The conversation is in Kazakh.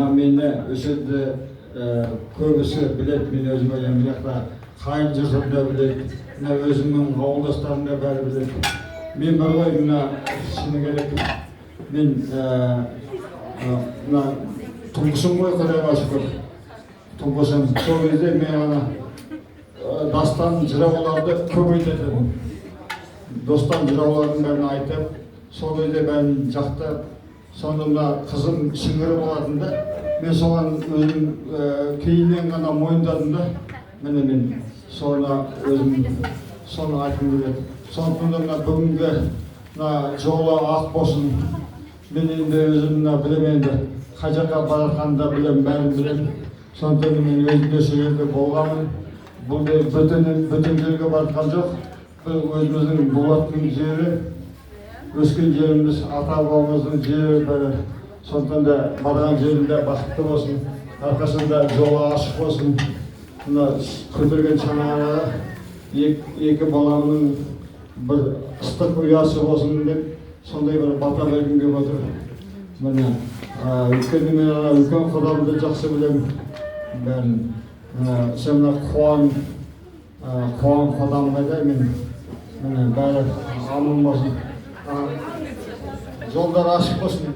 мені өседі көбісі білет, мен өзім ойлаймын, бұл жақта қайын жұртым да білет, мына өзімнің ауылдастарым да бәрі білет. Мен бір ғой мына шыны керек, мен мына тұңғышым ғой, Құдайға шүкір. Тұңғышым. Сол кезде мен ана дастан жырауларды көп айтатын. Достан жыраулардың бәрін айтып, сол кезде бәрін жақтап, сонда мына қызым шыңғыры болатын да, мен соған өзім кейіннен ғана мойындадым да, міне мен соны өзім соны айтқым келеді. Сондықтан да мына бүгінгі мына жолы ақ болсын, мен енді өзім мына білемін енді, қай жаққа бара жатқанымды да білемін, бәрін білемін. Сондықтан мен өзім де сол жерде болғанмын. Бұл бөтен жерге баратқан жоқ. Бұл өзіміздің болатын жері, өскен жеріміз, ата-бабамыздың жері бәрі. Сондықтан да барған жерінде бақытты болсын, әрқашанда жолы ашық болсын. Мына көтерген шаңырағы екі баламның бір ыстық ұясы болсын деп, сондай бір бата бергім келіп отыр. Міне, өйткені мен үлкен құдамды жақсы білемін бәрін. Сен мына Қуан құдам қайда мен, міне бәрі аман болсын. Жолдар ашық болсын.